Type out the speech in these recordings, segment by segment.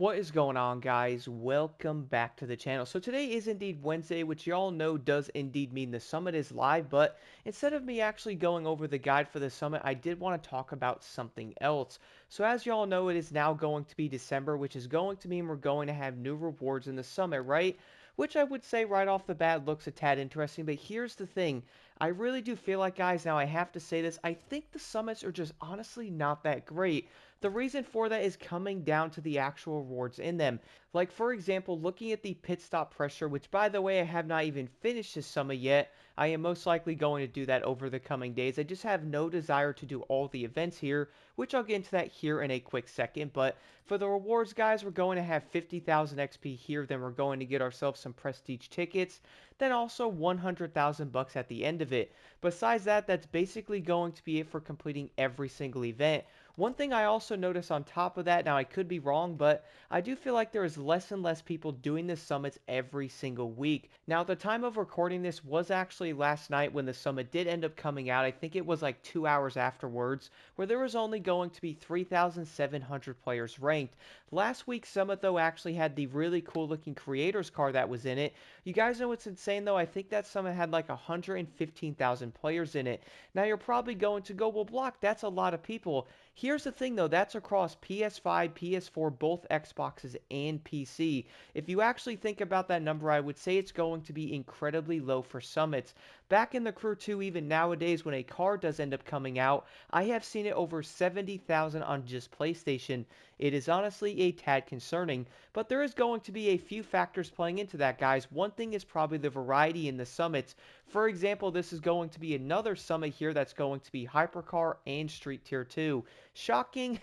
What is going on, guys? Welcome back to the channel. So today is indeed Wednesday, which y'all know does indeed mean the summit is live, but instead of me actually going over the guide for the summit, I did want to talk about something else. So as y'all know, it is now going to be December, which is going to mean we're going to have new rewards in the summit, right? Which I would say right off the bat looks a tad interesting, but here's the thing. I really do feel like, guys, now I have to say this, I think the summits are just honestly not that great. The reason for that is coming down to the actual rewards in them. Like, for example, looking at the pit stop pressure, which, by the way, I have not even finished this summit yet. I am most likely going to do that over the coming days. I just have no desire to do all the events here, which I'll get into that here in a quick second. But for the rewards, guys, we're going to have 50,000 XP here. Then we're going to get ourselves some prestige tickets. Then also 100,000 bucks at the end of it. Besides that, that's basically going to be it for completing every single event. One thing I also notice on top of that, now I could be wrong, but I do feel like there is less and less people doing the summits every single week. Now, at the time of recording this was actually last night when the summit did end up coming out. I think it was like 2 hours afterwards, where there was only going to be 3,700 players ranked. Last week's summit, though, actually had the really cool looking creators card that was in it. You guys know what's insane, though? I think that summit had like 115,000 players in it. Now, you're probably going to go, well, Block, that's a lot of people. Here's the thing though, that's across PS5, PS4, both Xboxes, and PC. If you actually think about that number, I would say it's going to be incredibly low for summits. Back in the Crew 2, even nowadays, when a car does end up coming out, I have seen it over 70,000 on just PlayStation. It is honestly a tad concerning, but there is going to be a few factors playing into that, guys. One thing is probably the variety in the summits. For example, this is going to be another summit here that's going to be Hypercar and Street Tier 2. Shocking?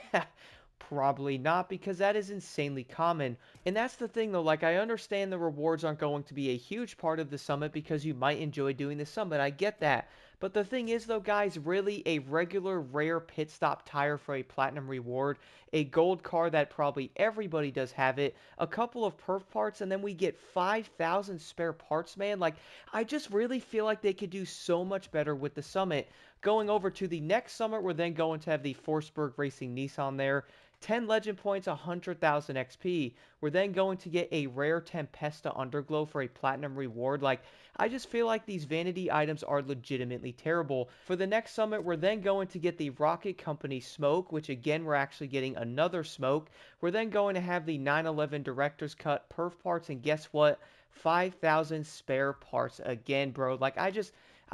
Probably not, because that is insanely common. And that's the thing though, like I understand the rewards aren't going to be a huge part of the summit because you might enjoy doing the summit. I get that. But the thing is though, guys, really a regular rare pit stop tire for a platinum reward, a gold car that probably everybody does have it, a couple of perf parts, and then we get 5,000 spare parts, man. Like, I just really feel like they could do so much better with the summit. Going over to the next summit, we're then going to have the Forsberg Racing Nissan there. 10 legend points, 100,000 XP. We're then going to get a rare Tempesta Underglow for a platinum reward. Like, I just feel like these vanity items are legitimately terrible. For the next summit, we're then going to get the Rocket Company Smoke, which again, we're actually getting another smoke. We're then going to have the 911 Director's Cut perf parts, and guess what? 5,000 spare parts again, bro. Like, I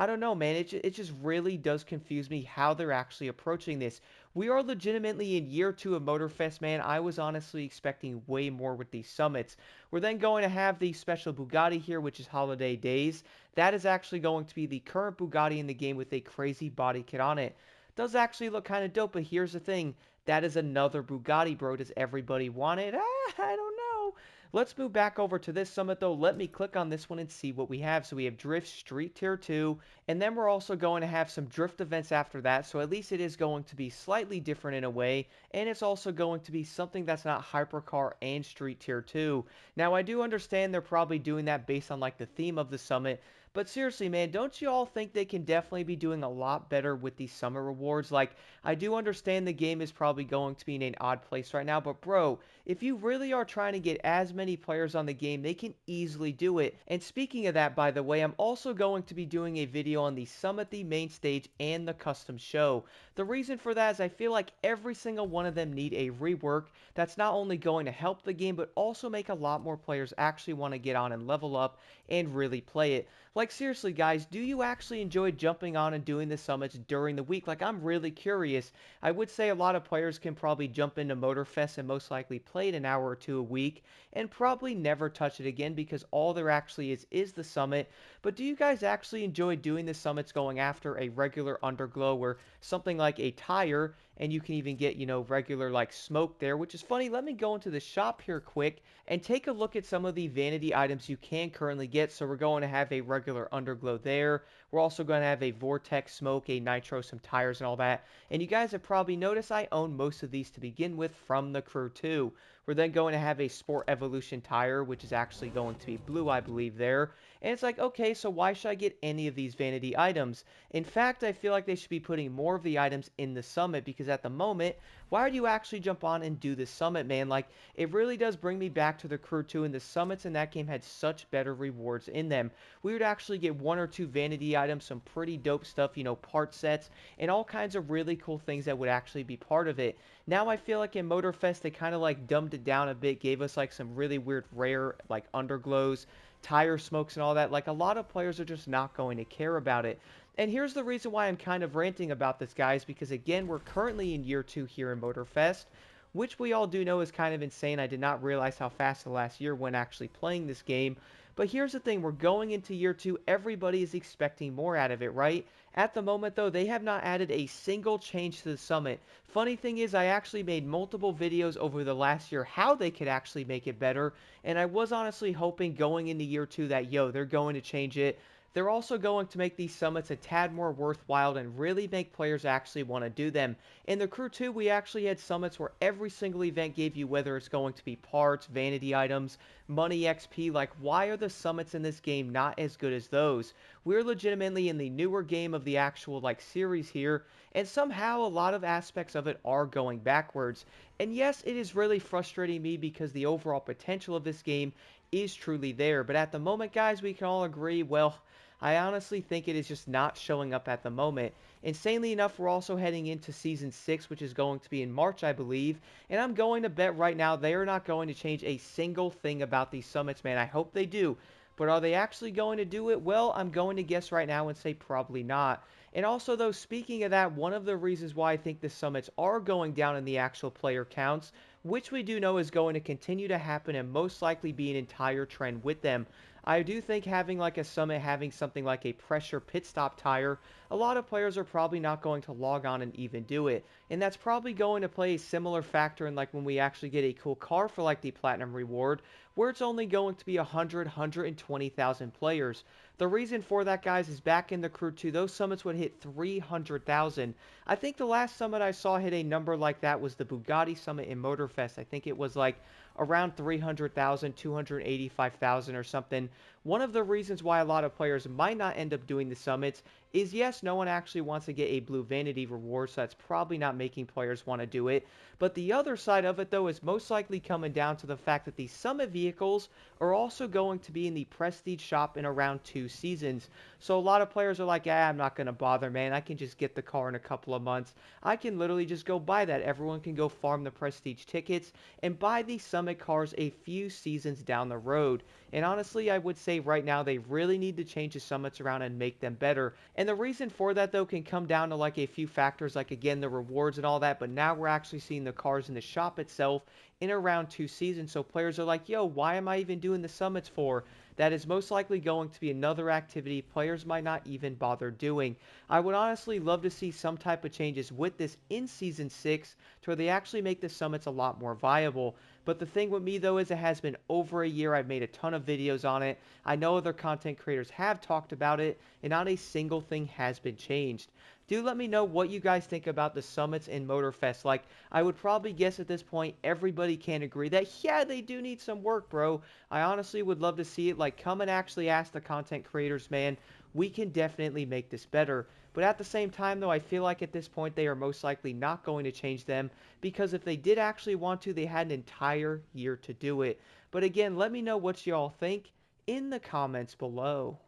don't know, man. It just really does confuse me how they're actually approaching this. We are legitimately in year 2 of Motorfest, man. I was honestly expecting way more with these summits. We're then going to have the special Bugatti here, which is Holiday Days. That is actually going to be the current Bugatti in the game with a crazy body kit on it. Does actually look kind of dope, but here's the thing. That is another Bugatti, bro. Does everybody want it? I don't know. Let's move back over to this summit, though. Let me click on this one and see what we have. So we have Drift Street Tier 2, and then we're also going to have some Drift events after that. So at least it is going to be slightly different in a way, and it's also going to be something that's not Hypercar and Street Tier 2. Now, I do understand they're probably doing that based on like the theme of the summit, but seriously, man, don't you all think they can definitely be doing a lot better with these summer rewards? Like, I do understand the game is probably going to be in an odd place right now, but bro, if you really are trying to get as many players on the game, they can easily do it. And speaking of that, by the way, I'm also going to be doing a video on the Summit, the main stage, and the custom show. The reason for that is I feel like every single one of them need a rework that's not only going to help the game, but also make a lot more players actually want to get on and level up and really play it. Like, seriously, guys, do you actually enjoy jumping on and doing the summits during the week? Like, I'm really curious. I would say a lot of players can probably jump into Motorfest and most likely play it an hour or two a week and probably never touch it again because all there actually is the summit. But do you guys actually enjoy doing the summits going after a regular underglow or something like a tire, and you can even get, regular like smoke there, which is funny. Let me go into the shop here quick and take a look at some of the vanity items you can currently get. So we're going to have a regular underglow there. We're also going to have a Vortex smoke, a Nitro, some tires, and all that. And you guys have probably noticed I own most of these to begin with from the Crew 2. We're then going to have a Sport Evolution tire, which is actually going to be blue, I believe, there. And it's like, okay, so why should I get any of these vanity items? In fact, I feel like they should be putting more of the items in the summit, because at the moment, why would you actually jump on and do the summit, man? Like, it really does bring me back to the Crew 2, and the summits in that game had such better rewards in them. We would actually get one or two vanity items, some pretty dope stuff, part sets, and all kinds of really cool things that would actually be part of it. Now I feel like in Motorfest, they kind of like dumbed it down a bit, gave us like some really weird rare like underglows, tire smokes and all that. Like, a lot of players are just not going to care about it. And here's the reason why I'm kind of ranting about this, guys, because again, we're currently in year 2 here in Motorfest, which we all do know is kind of insane. I did not realize how fast the last year went actually playing this game. But here's the thing, we're going into year 2, everybody is expecting more out of it, right? At the moment, though, they have not added a single change to the summit. Funny thing is, I actually made multiple videos over the last year how they could actually make it better, and I was honestly hoping going into year 2 that, yo, they're going to change it. They're also going to make these summits a tad more worthwhile and really make players actually want to do them. In the Crew 2, we actually had summits where every single event gave you, whether it's going to be parts, vanity items, money, XP. Like, why are the summits in this game not as good as those? We're legitimately in the newer game of the actual like series here, and somehow a lot of aspects of it are going backwards. And yes, it is really frustrating me because the overall potential of this game is truly there. But at the moment, guys, we can all agree, well, I honestly think it is just not showing up at the moment. Insanely enough, we're also heading into Season 6, which is going to be in March, I believe. And I'm going to bet right now they are not going to change a single thing about these summits, man. I hope they do. But are they actually going to do it? Well, I'm going to guess right now and say probably not. And also, though, speaking of that, one of the reasons why I think the summits are going down in the actual player counts, which we do know is going to continue to happen and most likely be an entire trend with them. I do think having like a summit, having something like a pressure pit stop tire, a lot of players are probably not going to log on and even do it. And that's probably going to play a similar factor in like when we actually get a cool car for like the platinum reward, where it's only going to be 120,000 players. The reason for that, guys, is back in the Crew 2, those summits would hit 300,000. I think the last summit I saw hit a number like that was the Bugatti summit in Motorfest. I think it was like around 300,000, 285,000 or something. One of the reasons why a lot of players might not end up doing the summits is, yes, no one actually wants to get a blue vanity reward, so that's probably not making players want to do it. But the other side of it, though, is most likely coming down to the fact that these summit vehicles are also going to be in the prestige shop in around 2 seasons. So a lot of players are like, I'm not going to bother, man. I can just get the car in a couple of months. I can literally just go buy that. Everyone can go farm the prestige tickets and buy these summit cars a few seasons down the road. And honestly, I would say right now they really need to change the summits around and make them better. And the reason for that, though, can come down to like a few factors, like again the rewards and all that. But now we're actually seeing the cars in the shop itself in around 2 seasons. So players are like, yo, why am I even doing the summits for? That is most likely going to be another activity players might not even bother doing. I would honestly love to see some type of changes with this in Season 6 to where they actually make the summits a lot more viable. But the thing with me, though, is it has been over a year. I've made a ton of videos on it. I know other content creators have talked about it, and not a single thing has been changed. Do let me know what you guys think about the summits in Motorfest. Like, I would probably guess at this point everybody can agree that, yeah, they do need some work, bro. I honestly would love to see it. Like, come and actually ask the content creators, man. We can definitely make this better. But at the same time, though, I feel like at this point they are most likely not going to change them, because if they did actually want to, they had an entire year to do it. But again, let me know what y'all think in the comments below.